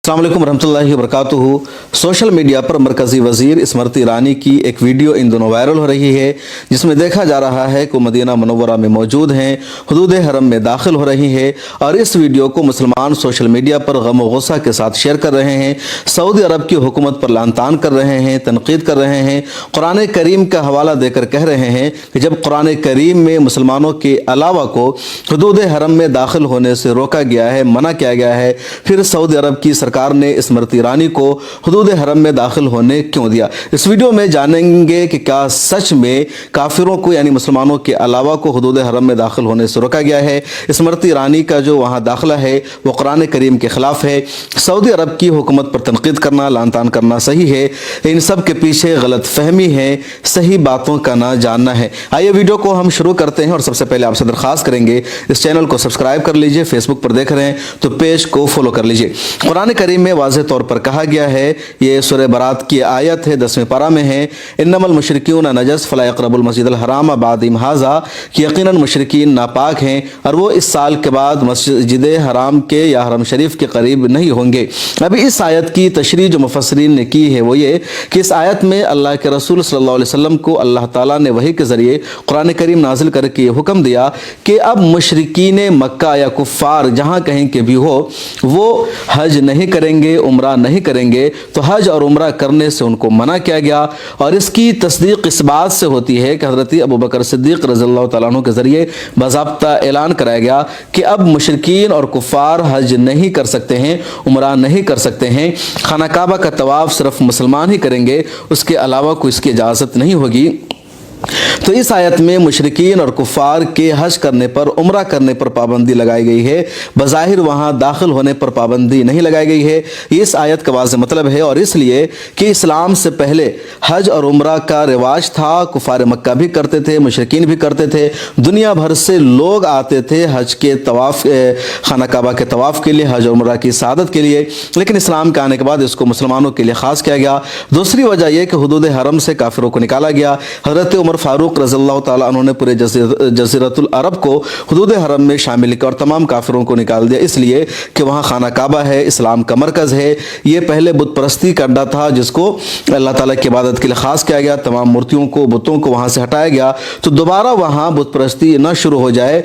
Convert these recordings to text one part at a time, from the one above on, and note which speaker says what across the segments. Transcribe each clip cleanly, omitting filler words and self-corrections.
Speaker 1: अस्सलाम वालेकुम रहमतुल्लाहि व बरकातुहू। सोशल मीडिया पर मरकज़ी वज़ीर स्मृति ईरानी की एक वीडियो इन दिनों वायरल हो रही है, जिसमें देखा जा रहा है कि मदीना मुनव्वरा में मौजूद हैं, हुदूद हरम में दाखिल हो रही है और इस वीडियो को मुसलमान सोशल मीडिया पर गम व गुस्सा के साथ शेयर कर रहे हैं, सऊदी अरब की हुकूमत पर लानतान कर रहे हैं, तनकीद कर रहे हैं, कुरान करीम का हवाला देकर कह रहे हैं कि जब कुरान करीम में मुसलमानों के अलावा को हुदूद हरम में दाखिल होने से रोका गया है, मना किया गया है, फिर सऊदी अरब की सरकार ने स्मृति ईरानी को हुदूद हरम में दाखिल होने क्यों दिया। इस वीडियो में जानेंगे कि क्या सच में काफिरों को यानी मुसलमानों के अलावा को हुदूद हरम में दाखिल होने से रोका गया है। स्मृति ईरानी का जो वहाँ दाखिला है वो कुरान करीम के खिलाफ है। सऊदी अरब की हुकूमत पर तनकीद करना, लानतान करना सही है, इन सब के पीछे गलत फहमी है, सही बातों का ना जानना है। आइए वीडियो को हम शुरू करते हैं और सबसे पहले आपसे दरख्वास्त करेंगे इस चैनल को सब्सक्राइब कर लीजिए, फेसबुक पर देख रहे हैं तो पेज को फॉलो कर लीजिए। कुरान करीम में वाज़ेह तौर पर कहा गया है, ये सूरह बरात की आयत है, 10वें पारा में है, इन्नमल मुशरिकीन नजस फला यक़रबुल मस्जिदल हराम बाद इम हाज़ा, कि यकीनन मुशरिकीन नापाक हैं और वो इस साल के बाद मस्जिद हराम के या हरम शरीफ के करीब नहीं होंगे। अभी इस आयत की तशरीह जो मुफस्सिरीन ने की है वो ये कि इस आयत में अल्लाह के रसूल सल्लल्लाहु अलैहि वसल्लम को अल्लाह ताला ने वही के ज़रिए कुरान करीम नाजिल करके हुक्म दिया कि अब मुशरिकीन मक्का या कुफ़ार जहाँ कहीं के भी हो वो हज नहीं करेंगे, उम्रा नहीं करेंगे, तो हज और उम्रा करने से उनको मना किया गया। और इसकी तस्दीक इस बात से होती है कि हज़रत अबू बकर सिद्दीक़ रज़ियल्लाहु तआला अन्हु के ज़रिए बाज़ाब्ता ऐलान कराया गया कि अब मुशरिकीन और कुफ़ार हज नहीं कर सकते हैं, उम्रा नहीं कर सकते हैं, खाना काबा का तवाफ़ सिर्फ मुसलमान ही करेंगे, उसके अलावा कोई इसकी इजाज़त नहीं होगी। तो इस आयत में मुशरिकीन और कुफ़ार के हज करने पर, उम्रा करने पर पाबंदी लगाई गई है, बज़ाहिर वहाँ दाखिल होने पर पाबंदी नहीं लगाई गई है। ये इस आयत का वाज़ेह मतलब है और इसलिए कि इस्लाम से पहले हज और उम्रा का रिवाज था, कुफ़ार मक्का भी करते थे, मुशरिकीन भी करते थे, दुनिया भर से लोग आते थे हज के तवाफ़, खाना काबा के तवाफ़ के लिए, हज और उम्रा की सआदत के लिए, लेकिन इस्लाम के आने के बाद इसको मुसलमानों के लिए ख़ास किया गया। दूसरी वजह यह कि हुदूद हरम से काफिरों को निकाला गया। हज़रत उमर फारूक रज़ियल्लाहु ताला अन्हु ने पूरे जज़ीरतुल अरब को हुदूद हरम में शामिल किया और तमाम काफिरों को निकाल दिया, इसलिए कि वहाँ खाना काबा है, इस्लाम का मरकज़ है। ये पहले बुत परस्ती का अड्डा था जिसको अल्लाह ताला की इबादत के लिए ख़ास किया गया, तमाम मूर्तियों को, बुतों को वहाँ से हटाया गया, तो दोबारा वहाँ बुत परस्ती न शुरू हो जाए,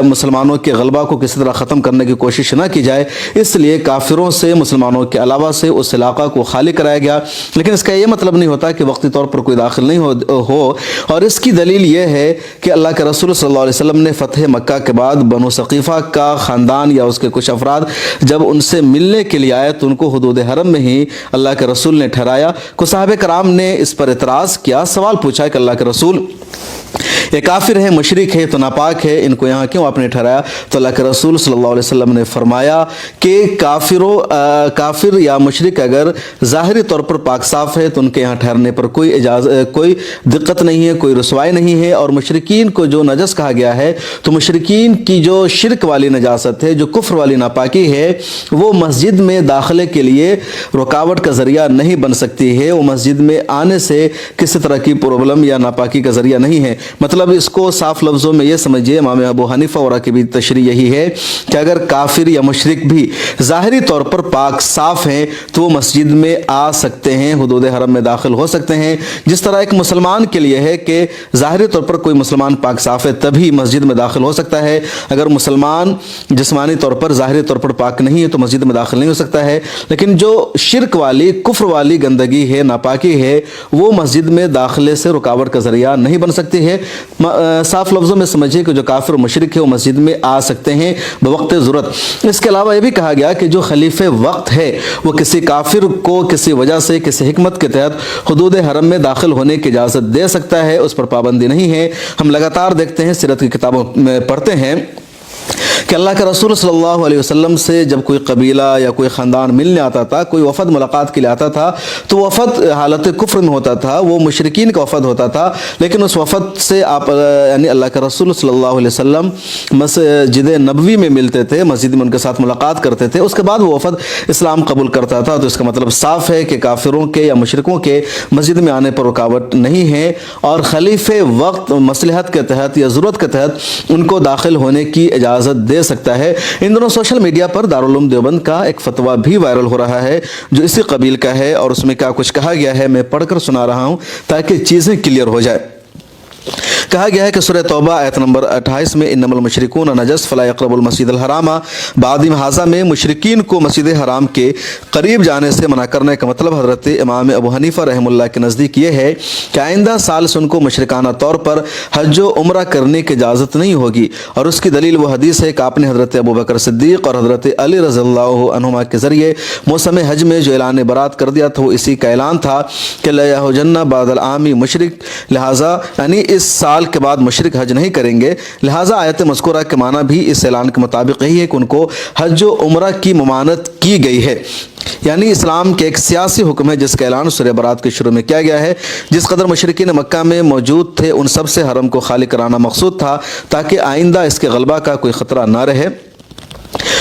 Speaker 1: मुसलमानों के गलबा को किसी तरह ख़त्म करने की कोशिश न की जाए, इसलिए काफिरों से, मुसलमानों के अलावा से उस इलाक़ा को खाली कराया गया। लेकिन इसका ये मतलब नहीं होता कि वक्ती तौर पर कोई दाखिल नहीं हो और इसकी दलील यह है कि अल्लाह के रसूल सल्लल्लाहु अलैहि वसल्लम ने फ़तह मक्का के बाद बनु सक़ीफ़ा का ख़ानदान या उसके कुछ अफराद जब उनसे मिलने के लिए आए तो उनको हुदूद हरम में ही अल्लाह के रसूल ने ठहराया। कुछ सहाबे कराम ने इस पर एतराज़ किया, सवाल पूछा कि अल्लाह के रसूल ये काफिर है, मुशरिक है, तो नापाक है, इनको यहाँ क्यों आपने ठहराया? तो अल्लाह के रसूल सल्लल्लाहु अलैहि वसल्लम ने फरमाया कि काफिर या मुशरिक अगर ज़ाहिरी तौर पर पाक साफ़ है तो उनके यहाँ ठहरने पर कोई दिक्कत नहीं है, कोई रसवाई नहीं है। और मुशरिकीन को जो नजस कहा गया है तो मुशरिकीन की जो शिरक वाली नजासत है, जो कुफ्र वाली नापाकी है, वो मस्जिद में दाखिले के लिए रुकावट का ज़रिया नहीं बन सकती है, वो मस्जिद में आने से किसी तरह की प्रॉब्लम या नापाकी का ज़रिया नहीं है। मतलब इसको साफ लफ्ज़ों में ये समझिए, इमाम अबू हनीफा और की भी तशरीह यही है कि अगर काफिर या मुशरिक भी ज़ाहिरी तौर पर पाक साफ़ हैं तो वो मस्जिद में आ सकते हैं, हुदूद हरम में दाखिल हो सकते हैं। जिस तरह एक मुसलमान के लिए है कि ज़ाहिरी तौर पर कोई मुसलमान पाक साफ़ है तभी मस्जिद में दाखिल हो सकता है, अगर मुसलमान जिस्मानी तौर पर, ज़ाहिरी तौर पर पाक नहीं है तो मस्जिद में दाखिल नहीं हो सकता है। लेकिन जो शिरक वाली, कुफ्र वाली गंदगी है, नापाकी है, वो मस्जिद में दाखिले से रुकावट का ज़रिया नहीं बन सकती है। साफ लफ्ज़ों में समझिए कि जो काफिर मुशरिक है वो मस्जिद में आ सकते हैं बवक्त ज़रूरत। इसके अलावा यह भी कहा गया कि जो खलीफे वक्त है वो किसी काफिर को किसी वजह से, किसी हिकमत के तहत हुदूद हरम में दाखिल होने की इजाज़त दे सकता है, उस पर पाबंदी नहीं है। हम लगातार देखते हैं, सीरत की किताबों में पढ़ते हैं कि अल्लाह के रसूल सल्लल्लाहु अलैहि वसल्लम से जब कोई कबीला या कोई ख़ानदान मिलने आता था, कोई वफ़द मुलाकात के लिए आता था, तो वफ़द हालत कुफ्र में होता था, वो मुशरिकीन का वफ़द होता था, लेकिन उस वफ़द से आप यानी अल्लाह के रसूल सल्लल्लाहु अलैहि वसल्लम मस्जिद नबवी में मिलते थे, मस्जिद में उनके साथ मुलाकात करते थे, उसके बाद वो वफ़द इस्लाम कबूल करता था। तो इसका मतलब साफ़ है कि काफिरों के या मुशरिकों के मस्जिद में आने पर रुकावट नहीं है और खलीफे वक्त मसलहत के तहत या ज़रूरत के तहत उनको दाखिल होने की इजाज़त दे सकता है। इन दोनों सोशल मीडिया पर दारुल उलूम देवबंद का एक फतवा भी वायरल हो रहा है जो इसी कबील का है, और उसमें क्या कुछ कहा गया है मैं पढ़कर सुना रहा हूं ताकि चीज़ें क्लियर हो जाए। कहा गया है कि सूरह तौबा आयत नंबर 28 में इन्नमल मुशरिकून नजस फला यक़रबुल मस्जिदल हरामा बादिम हाजा में मुशरिकीन को मस्जिद हराम के करीब जाने से मना करने का मतलब हज़रत इमाम अबू हनीफा रहमुल्लाह के नज़दीक ये है कि आइंदा साल से उनको मुशरिकाना तौर पर हज व उम्रा करने की इजाज़त नहीं होगी। और उसकी दलील वो हदीस है कि आपने हज़रत अबू बकर सिद्दीक़ और हज़रत अली रज़ियल्लाहु अन्हुमा के ज़रिए मौसम हज में जो ऐलान बरात कर दिया था वो इसी का ऐलान था कि ला यहुजन्ना बादल आमी मुशरिक, लिहाजा यानी इस साल के बाद मुशरिक हज नहीं करेंगे। लिहाजा आयत मज़कूरा के माना भी इस ऐलान के मुताबिक यही है कि उनको हज व उम्रा की ममानत की गई है। यानी इस्लाम के एक सियासी हुक्म है जिसका ऐलान सूरह बरात के शुरू में किया गया है। जिस कदर मुशरिकीन मक्का में मौजूद थे उन सब से हरम को खाली कराना मकसूद था ताकि आइंदा इसके गलबा का कोई ख़तरा ना रहे।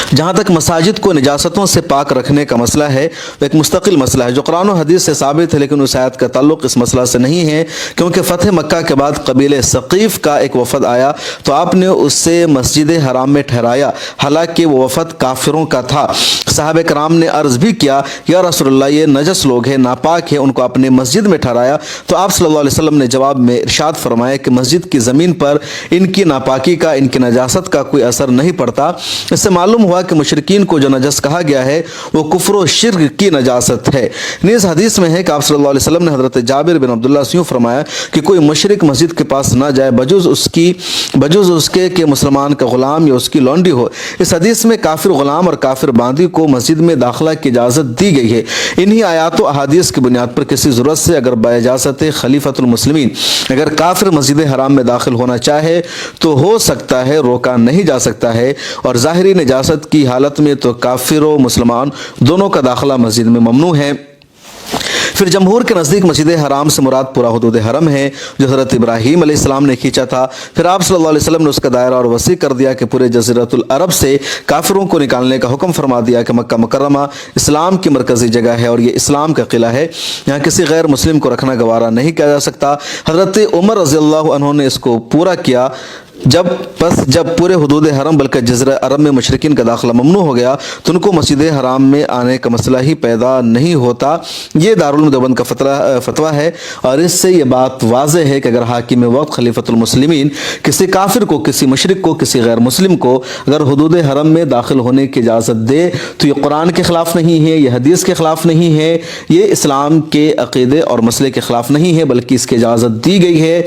Speaker 1: जहाँ तक मसाजिद को निजासतों से पाक रखने का मसला है वो एक मुस्तकिल मसला है जो कुरान और हदीस से साबित है, लेकिन उस आयत का ताल्लुक़ इस मसला से नहीं है क्योंकि फ़तह मक्का के बाद कबीले सक़ीफ़ का एक वफ़द आया तो आपने उससे मस्जिद हराम में ठहराया, हालांकि वो वफ़द काफिरों का था। साहबे कराम ने अर्ज़ भी किया या रसूलल्लाह ये नजस लोग हैं, नापाक है, उनको अपने मस्जिद में ठहराया। तो आप सल्लल्लाहु अलैहि वसल्लम ने जवाब में इरशाद फरमाया कि मस्जिद की ज़मीन पर इनकी नापाकी का, इनकी नजासत का कोई असर नहीं पड़ता। इससे मालूम हुआ कि मुशरिकीन को जो नजस कहा गया है वो कुफ्र व शिर्क की नजासत है। इस हदीस में है कि आप सल्लल्लाहु अलैहि वसल्लम ने हज़रत जाबिर बिन अब्दुल्लाह से यूँ फरमाया कि कोई मुशरिक मस्जिद के पास ना जाए बजुज़ उसके कि मुसलमान का ग़ुलाम या उसकी लौंडी हो। इस हदीस में काफिर ग़ुलाम और काफिर बांदी को मस्जिद में दाखिला की इजाज़त दी गई है। इन्हीं आयात व अहादीस की बुनियाद पर किसी ज़रूरत से अगर बाइजाज़त खलीफतुल मुस्लिमीन अगर काफिर मस्जिद हराम में दाखिल होना चाहे तो हो सकता है, रोका नहीं जा सकता है। और ज़ाहिरी निजासत की हालत में तो काफिर व मुसलमान दोनों का दाखिला मस्जिद में ममनू है। फिर जमहूर के नज़दीक मस्जिद हराम से मुराद पूरा हुदूद हरम है जो हज़रत इब्राहीम अलैहिस्सलाम ने खींचा था। फिर आप सल्लल्लाहु अलैहि वसल्लम ने उसका दायरा और वसी कर दिया कि पूरे जज़ीरतुल अरब से काफिरों को निकालने का हुक्म फरमा दिया कि मक्का मुकर्रमा इस्लाम की मरकज़ी जगह है और ये इस्लाम का किला है, यहाँ किसी गैर मुस्लिम को रखना गवारा नहीं किया जा सकता। हज़रत उमर रज़ियल्लाहु अन्हु ने इसको पूरा किया। जब पूरे हुदूद हरम बल्कि जज़ीरा अरब में मुशरिकीन का दाखिला ममनू हो गया तो उनको मस्जिद हराम में आने का मसला ही पैदा नहीं होता। ये दारुल उलूम देवबंद का फतवा है और इससे ये बात वाज़ेह है कि अगर हाकिम वक्त खलीफतुल मुस्लिमीन किसी काफिर को, किसी मुशरिक को, किसी गैर मुस्लिम को अगर हुदूद हरम में दाखिल होने की इजाज़त दे तो ये कुरान के ख़िलाफ़ नहीं है, ये हदीस के ख़िलाफ़ नहीं है, ये इस्लाम के अक़ीदे और मसले के ख़िलाफ़ नहीं है, बल्कि इसकी इजाज़त दी गई है।